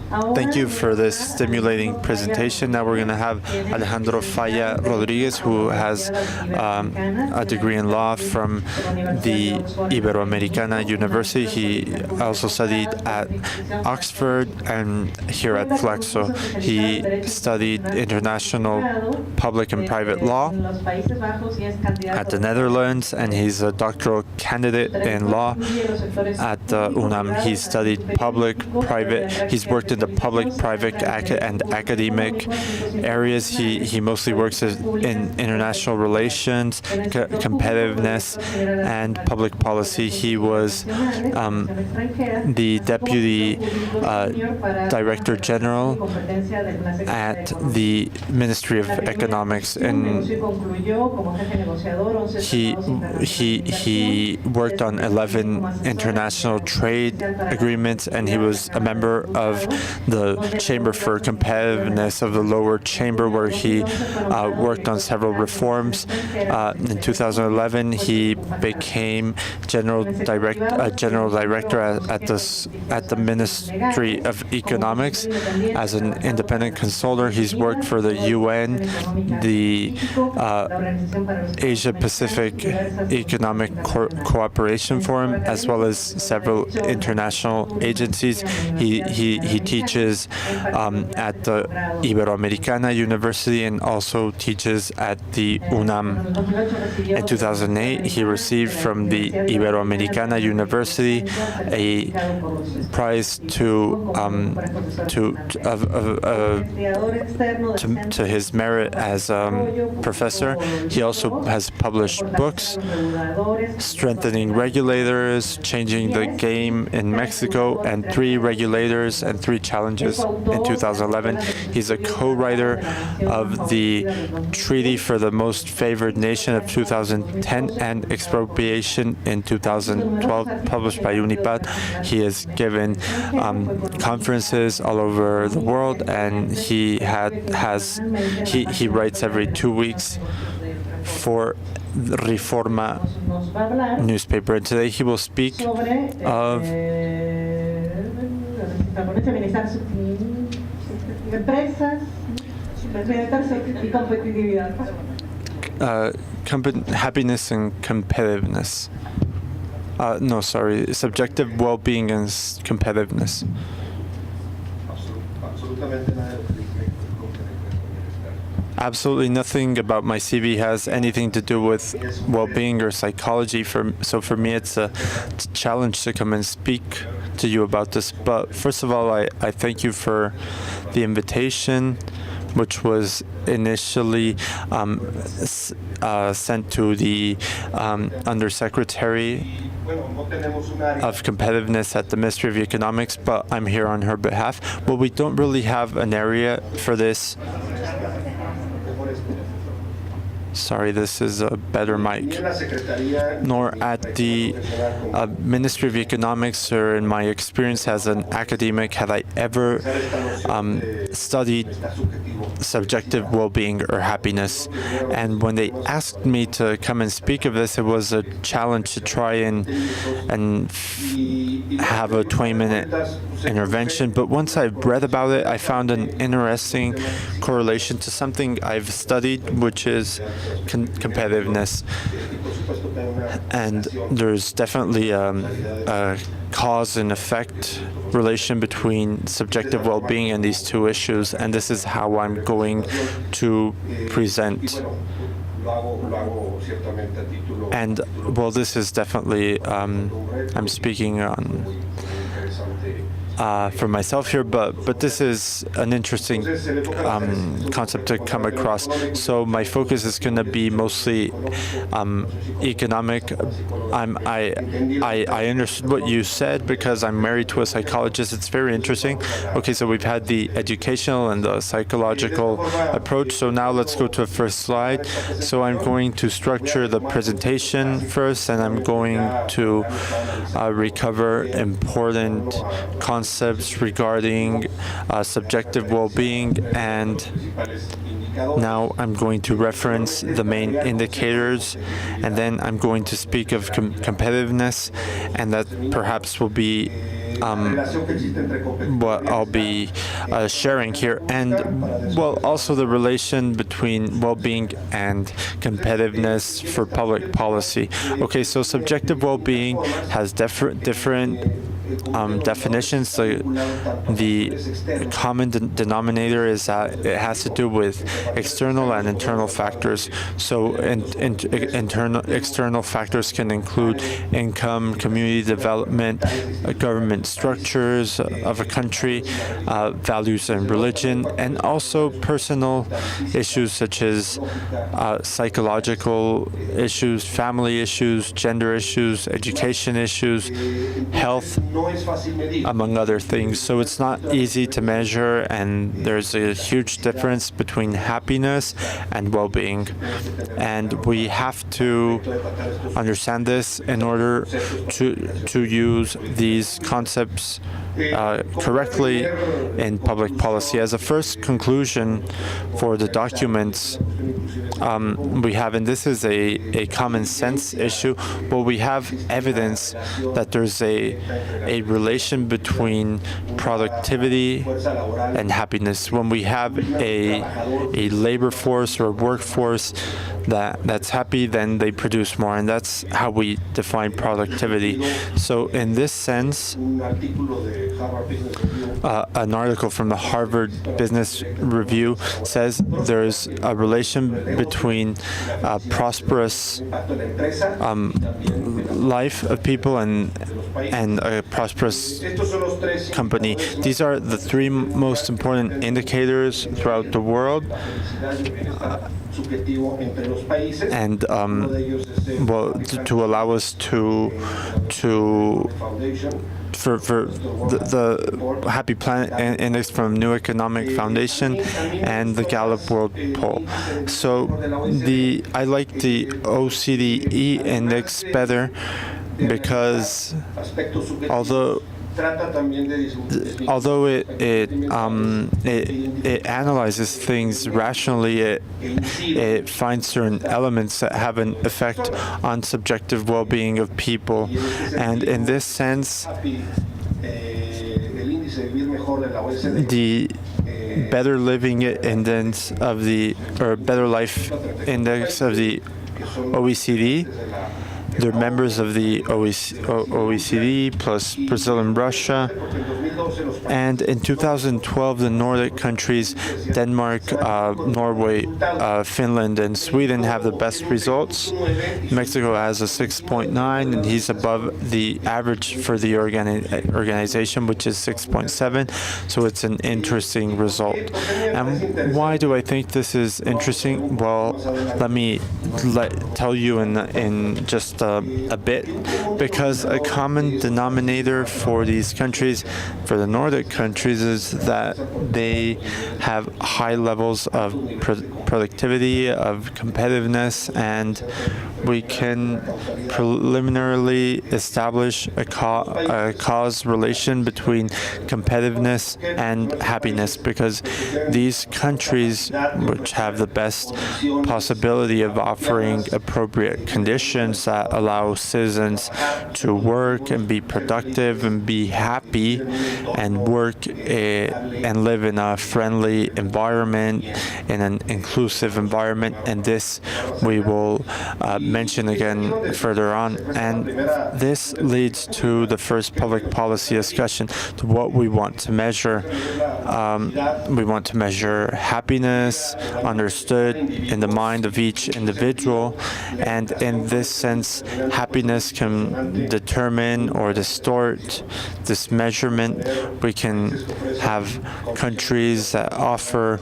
Thank you for this stimulating presentation. Now we're going to have Alejandro Falla Rodriguez, who has a degree in law from the Iberoamericana University. He also studied at Oxford and here at Flaxo. He studied international public and private law at the Netherlands, and he's a doctoral candidate in law at UNAM. He studied public, private. He's worked in the public, private, and academic areas. He mostly works in international relations, competitiveness, and public policy. He was the Deputy Director General at the Ministry of Economics, and he worked on 11 international trade agreements, and he was a member of the Chamber for Competitiveness of the Lower Chamber, where he worked on several reforms. In 2011, he became General Director at the Ministry of Economics as an independent consultant. He's worked for the UN, the Asia Pacific Economic Cooperation Forum, as well as several international agencies. He teaches at the Iberoamericana University and also teaches at the UNAM. In 2008, he received from the Iberoamericana University a prize to his merit as professor. He also has published books, Strengthening Regulators, Changing the Game in Mexico, and 3 Regulators and 3 Challenges in 2011. He's a co-writer of the Treaty for the Most Favored Nation of 2010 and Expropriation in 2012, published by UNIPAD. He has given conferences all over the world, and he writes every 2 weeks for the Reforma newspaper. And today he will speak of happiness and competitiveness. Subjective well-being and competitiveness. Absolutely nothing about my CV has anything to do with well-being or psychology. So for me, it's a challenge to come and speak to you about this. But first of all, I thank you for the invitation, which was initially sent to the Undersecretary of Competitiveness at the Ministry of Economics, but I'm here on her behalf. Well, we don't really have an area for this. Sorry, this is a better mic. Nor at the Ministry of Economics, or in my experience as an academic, have I ever studied subjective well-being or happiness. And when they asked me to come and speak of this, it was a challenge to try and have a 20-minute intervention. But once I read about it, I found an interesting correlation to something I've studied, which is competitiveness. And there's definitely a cause and effect relation between subjective well-being and these two issues, and this is how I'm going to present. And well, this is definitely I'm speaking on for myself here, but this is an interesting concept to come across. So my focus is going to be mostly economic. I understood what you said because I'm married to a psychologist. It's very interesting. Okay, so we've had the educational and the psychological approach. So now let's go to the first slide. So I'm going to structure the presentation first, and I'm going to recover important concepts concepts regarding subjective well-being, and now I'm going to reference the main indicators, and then I'm going to speak of competitiveness, and that perhaps will be what I'll be sharing here, and well, also the relation between well-being and competitiveness for public policy. Okay, so subjective well-being has different definitions. The common denominator is that it has to do with external and internal factors. So external factors can include income, community development, government structures of a country, values and religion, and also personal issues such as psychological issues, family issues, gender issues, education issues, health, among other things. So it's not easy to measure, and there's a huge difference between happiness and well-being. And we have to understand this in order to use these concepts correctly in public policy. As a first conclusion for the documents we have, and this is a common sense issue, but we have evidence that there's a relation between productivity and happiness. When we have a labor force or a workforce that's happy, then they produce more, and that's how we define productivity. So in this sense, an article from the Harvard Business Review says there's a relation between prosperous life of people and a prosperous company. These are the three most important indicators throughout the world. And well, to allow us to for the Happy Planet Index from New Economic Foundation and the Gallup World Poll. So I like the OCDE index better because although it analyzes things rationally, it finds certain elements that have an effect on subjective well-being of people, and in this sense, the Better Living Index of Better Life Index of the OECD. They're members of the OECD plus Brazil and Russia. And in 2012, the Nordic countries, Denmark, Norway, Finland, and Sweden have the best results. Mexico has a 6.9, and he's above the average for the organization, which is 6.7. So it's an interesting result. And why do I think this is interesting? Well, let me tell you in just a bit, because a common denominator for these countries, for the Nordic countries, is that they have high levels of productivity, of competitiveness, and we can preliminarily establish a cause relation between competitiveness and happiness, because these countries, which have the best possibility of offering appropriate conditions that allow citizens to work and be productive and be happy and work and live in a friendly environment, in an inclusive environment, and this we will mention again further on. And this leads to the first public policy discussion, to what we want to measure. We want to measure happiness, understood in the mind of each individual, and in this sense, happiness can determine or distort this measurement. We can have countries that offer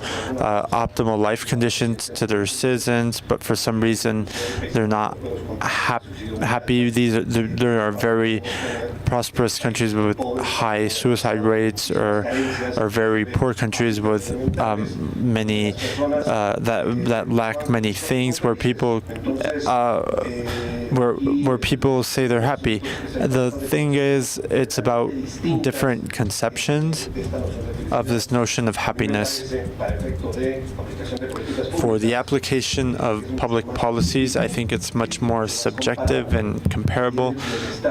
optimal life conditions to their citizens, but for some reason they're not happy. There are very prosperous countries with high suicide rates, or very poor countries with many that lack many things, where people where people say they're happy. The thing is, it's about different conceptions of this notion of happiness. For the application of public policies, I think it's much more subjective and comparable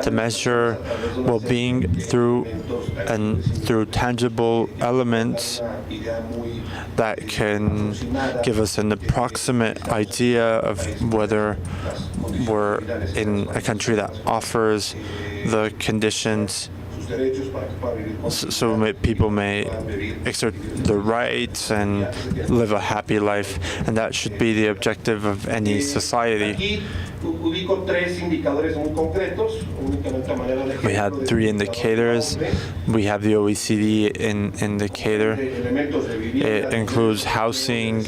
to measure well-being through tangible elements that can give us an approximate idea of whether we're in a country that offers the conditions so people may exert their rights and live a happy life, and that should be the objective of any society. We had 3 indicators. We have the OECD indicator. It includes housing,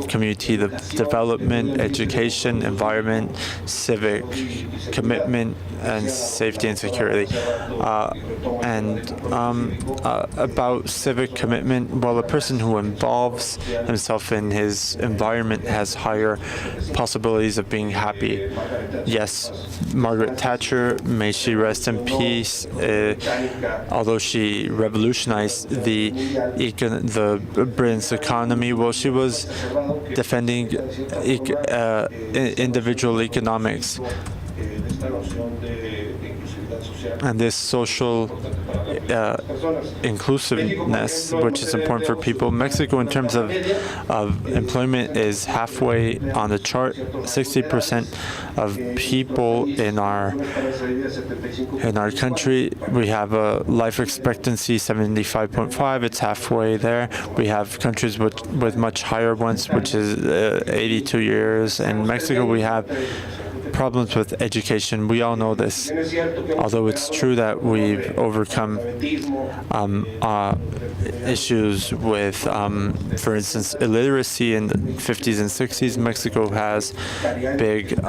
community development, education, environment, civic commitment, and safety and security. About civic commitment, well, a person who involves himself in his environment has higher possibilities of being happy. Yes, Margaret Thatcher, may she rest in peace, although she revolutionized the Britain's economy, well, she was defending individual economics. And this social inclusiveness, which is important for people. Mexico, in terms of employment, is halfway on the chart. 60% of people in our country, we have a life expectancy 75.5. It's halfway there. We have countries with much higher ones, which is 82 years. In Mexico, we have problems with education. We all know this. Although it's true that we've overcome issues with, for instance, illiteracy in the 50s and 60s, Mexico has big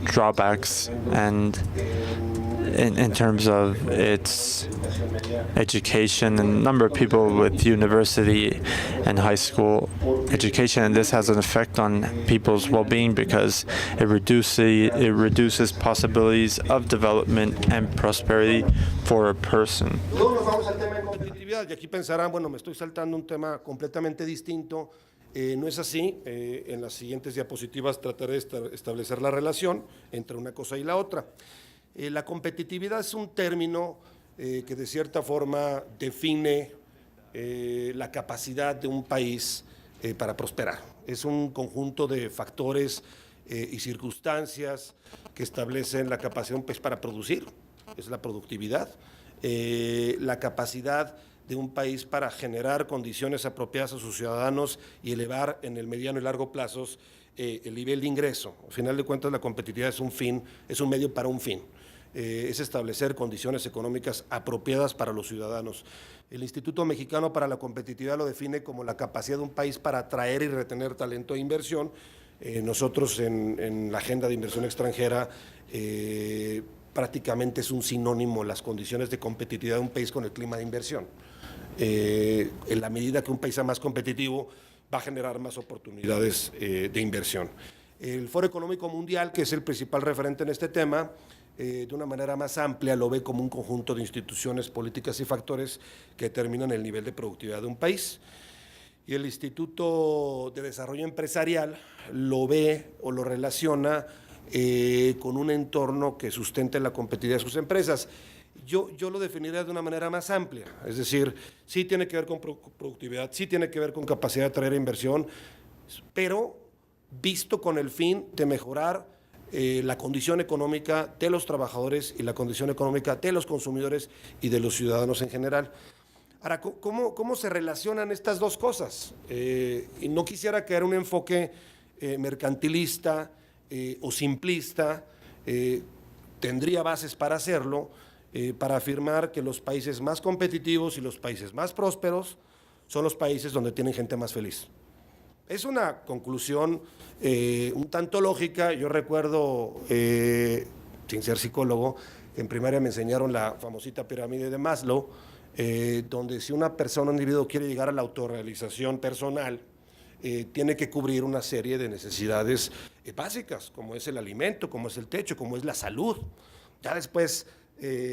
drawbacks, and in terms of its education and number of people with university and high school education, and this has an effect on people's well-being because it reduces possibilities of development and prosperity for a person. Y aquí pensarán, bueno, me estoy saltando un tema completamente distinto. No es así. En las siguientes diapositivas trataré de establecer la relación entre una cosa y la otra. La competitividad es un término que de cierta forma define la capacidad de un país para prosperar. Es un conjunto de factores y circunstancias que establecen la capacidad de un país para producir, es la productividad, la capacidad de un país para generar condiciones apropiadas a sus ciudadanos y elevar en el mediano y largo plazos el nivel de ingreso. Al final de cuentas, la competitividad es un fin, es un medio para un fin. Es establecer condiciones económicas apropiadas para los ciudadanos. El Instituto Mexicano para la Competitividad lo define como la capacidad de un país para atraer y retener talento e inversión. Nosotros en la agenda de inversión extranjera prácticamente es un sinónimo las condiciones de competitividad de un país con el clima de inversión. En la medida que un país sea más competitivo, va a generar más oportunidades de inversión. El Foro Económico Mundial, que es el principal referente en este tema, de una manera más amplia lo ve como un conjunto de instituciones, políticas y factores que determinan el nivel de productividad de un país. Y el Instituto de Desarrollo Empresarial lo ve o lo relaciona con un entorno que sustente la competitividad de sus empresas. Yo lo definiría de una manera más amplia, es decir, sí tiene que ver con productividad, sí tiene que ver con capacidad de atraer inversión, pero visto con el fin de mejorar la condición económica de los trabajadores y la condición económica de los consumidores y de los ciudadanos en general. Ahora, ¿cómo se relacionan estas dos cosas? Y no quisiera caer en un enfoque mercantilista o simplista, tendría bases para hacerlo, para afirmar que los países más competitivos y los países más prósperos son los países donde tienen gente más feliz. Es una conclusión un tanto lógica. Yo recuerdo, sin ser psicólogo, En primaria me enseñaron la famosita pirámide de Maslow, donde si una persona, un individuo quiere llegar a la autorrealización personal, tiene que cubrir una serie de necesidades básicas, como es el alimento, como es el techo, como es la salud. Ya después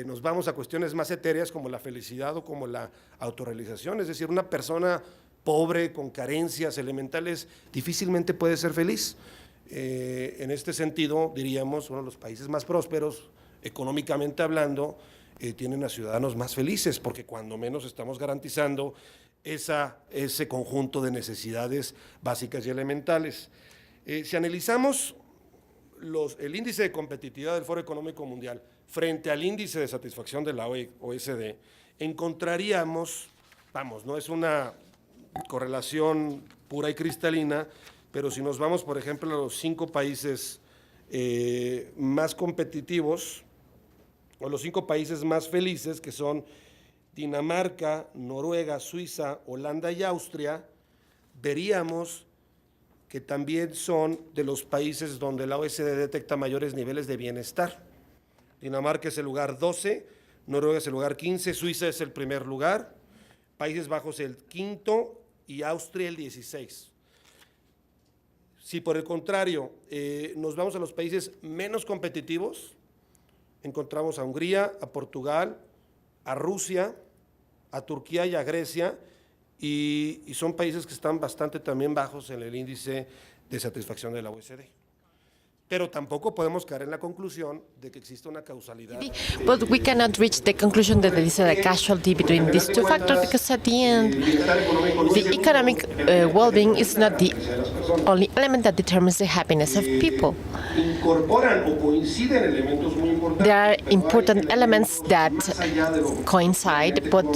nos vamos a cuestiones más etéreas como la felicidad o como la autorrealización, es decir, una persona pobre, con carencias elementales, difícilmente puede ser feliz. En este sentido, diríamos, uno de los países más prósperos, económicamente hablando, tienen a ciudadanos más felices, porque cuando menos estamos garantizando ese conjunto de necesidades básicas y elementales. Si analizamos el índice de competitividad del Foro Económico Mundial frente al índice de satisfacción de la OECD, encontraríamos, no es una correlación pura y cristalina, pero si nos vamos, por ejemplo, a los 5 países más competitivos, o los 5 países más felices, que son Dinamarca, Noruega, Suiza, Holanda y Austria, veríamos que también son de los países donde la OECD detecta mayores niveles de bienestar. Dinamarca es el lugar 12, Noruega es el lugar 15, Suiza es el primer lugar, Países Bajos el 5º y Austria el 16. Si por el contrario nos vamos a los países menos competitivos, encontramos a Hungría, a Portugal, a Rusia, a Turquía y a Grecia, y son países que están bastante también bajos en el índice de satisfacción de la OECD. Pero tampoco podemos caer en la conclusión de que existe una causalidad. But we cannot reach the conclusion that there is a causality between these two factors, because at the end, the economic well-being is not the only element that determines the happiness of people. There are important elements that coincide, but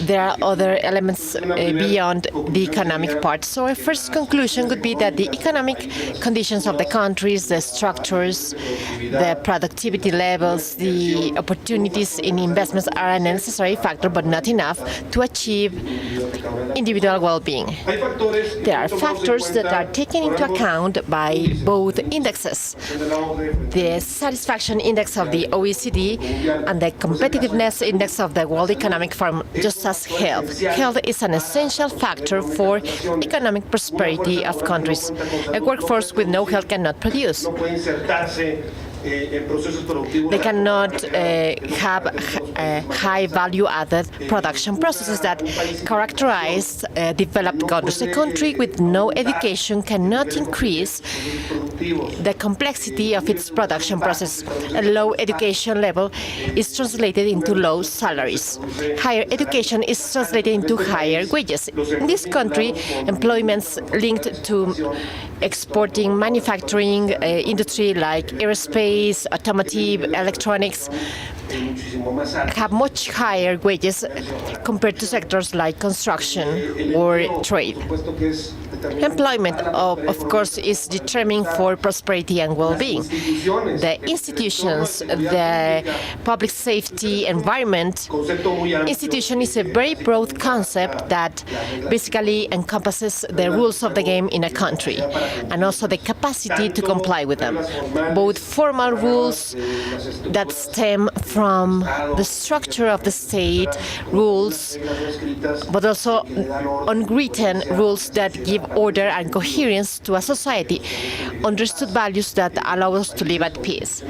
there are other elements beyond the economic part. So our first conclusion would be that the economic conditions of the countries, the structures, the productivity levels, the opportunities in investments are a necessary factor, but not enough to achieve individual well-being. There are factors that are taken into account by both indexes, the satisfaction index of the OECD and the competitiveness index of the World Economic Forum, just as health. Health is an essential factor for economic prosperity of countries. A workforce with no health cannot produce. They cannot have high value-added production processes that characterize developed countries. A country with no education cannot increase the complexity of its production process. A low education level is translated into low salaries. Higher education is translated into higher wages. In this country, employments linked to exporting, manufacturing industry like aerospace, automotive, electronics have much higher wages compared to sectors like construction or trade. Employment, of course, is determined for prosperity and well-being. The institutions, the public safety environment, institution is a very broad concept that basically encompasses the rules of the game in a country and also the capacity to comply with them. Both formal rules that stem from the structure of the state, rules, but also unwritten rules that give order and coherence to a society, understood values that allow us to live at peace.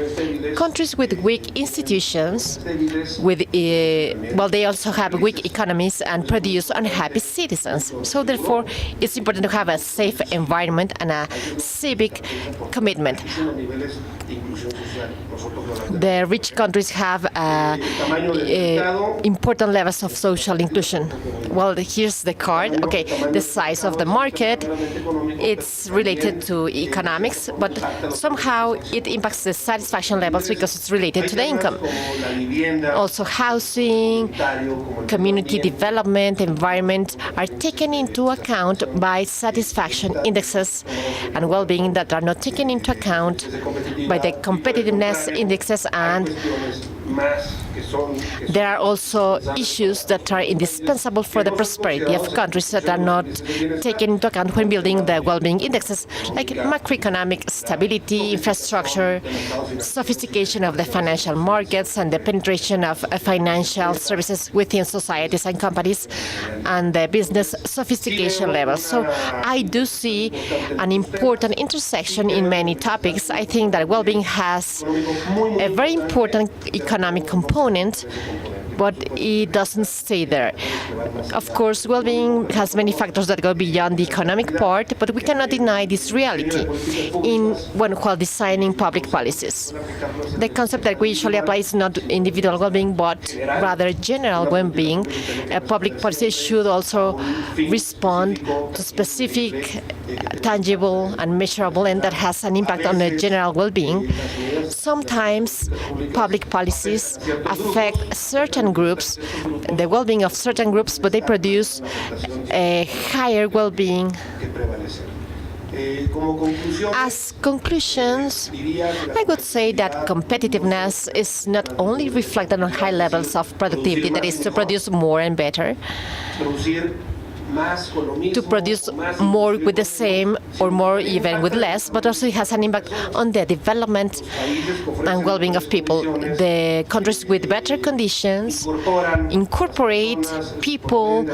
Countries with weak institutions, they also have weak economies and produce unhappy citizens. So therefore, it's important to have a safe environment and a civic commitment. The rich countries have important levels of social inclusion. Well, here's the card. Okay, the size of the market, it's related to economics, but somehow it impacts the satisfaction levels because it's related to the income. Also, housing, community development, environment are taken into account by satisfaction indexes and well-being that are not taken into account by the competitiveness indexes and There are also issues that are indispensable for the prosperity of countries that are not taken into account when building the well-being indexes, like macroeconomic stability, infrastructure, sophistication of the financial markets, and the penetration of financial services within societies and companies, and the business sophistication level. So I do see an important intersection in many topics. I think that well-being has a very important economic component, but it doesn't stay there. Of course, well-being has many factors that go beyond the economic part, but we cannot deny this reality while designing public policies. The concept that we usually apply is not individual well-being, but rather general well-being. A public policy should also respond to specific, tangible, and measurable, and that has an impact on the general well-being. Sometimes public policies affect certain groups, the well-being of certain groups, but they produce a higher well-being. As conclusions, I would say that competitiveness is not only reflected on high levels of productivity, that is to produce more and better, to produce more with the same or more even with less, but also it has an impact on the development and well-being of people. The countries with better conditions incorporate people,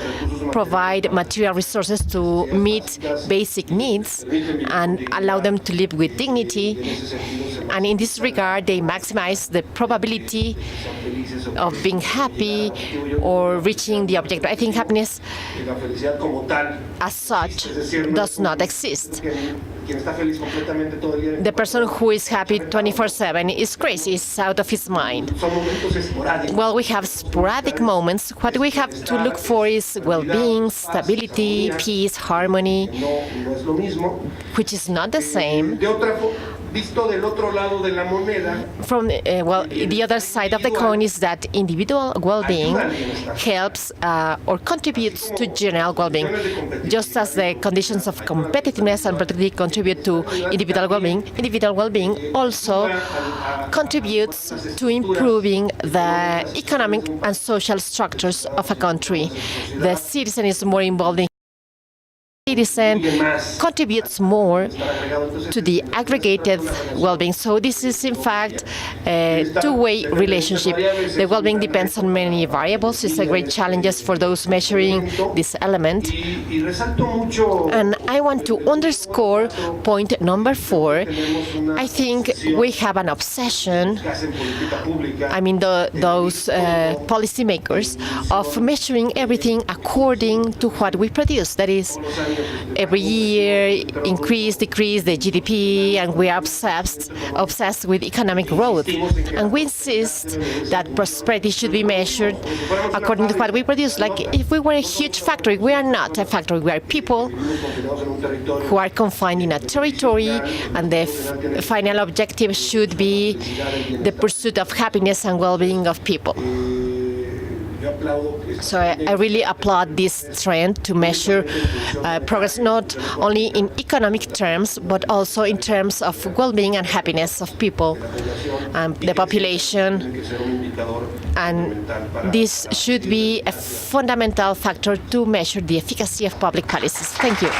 provide material resources to meet basic needs, and allow them to live with dignity. And in this regard, they maximize the probability of being happy or reaching the objective. I think happiness as such does not exist. The person who is happy 24/7 is crazy, is out of his mind. Well, we have sporadic moments. What we have to look for is well-being, stability, peace, harmony, which is not the same. From the other side of the coin is that individual well-being helps or contributes to general well-being, just as the conditions of competitiveness and productivity contribute to individual well-being. Individual well-being also contributes to improving the economic and social structures of a country. The citizen is more involved in citizen contributes more to the aggregated well-being. So this is, in fact, a two-way relationship. The well-being depends on many variables. It's a great challenge for those measuring this element. And I want to underscore point number 4. I think we have an obsession, those policymakers, of measuring everything according to what we produce. That is, every year, increase, decrease the GDP, and we are obsessed with economic growth. And we insist that prosperity should be measured according to what we produce. Like if we were a huge factory, we are not a factory. We are people who are confined in a territory, and the final objective should be the pursuit of happiness and well-being of people. So I really applaud this trend to measure progress not only in economic terms, but also in terms of well-being and happiness of people, the population. And this should be a fundamental factor to measure the efficacy of public policies. Thank you.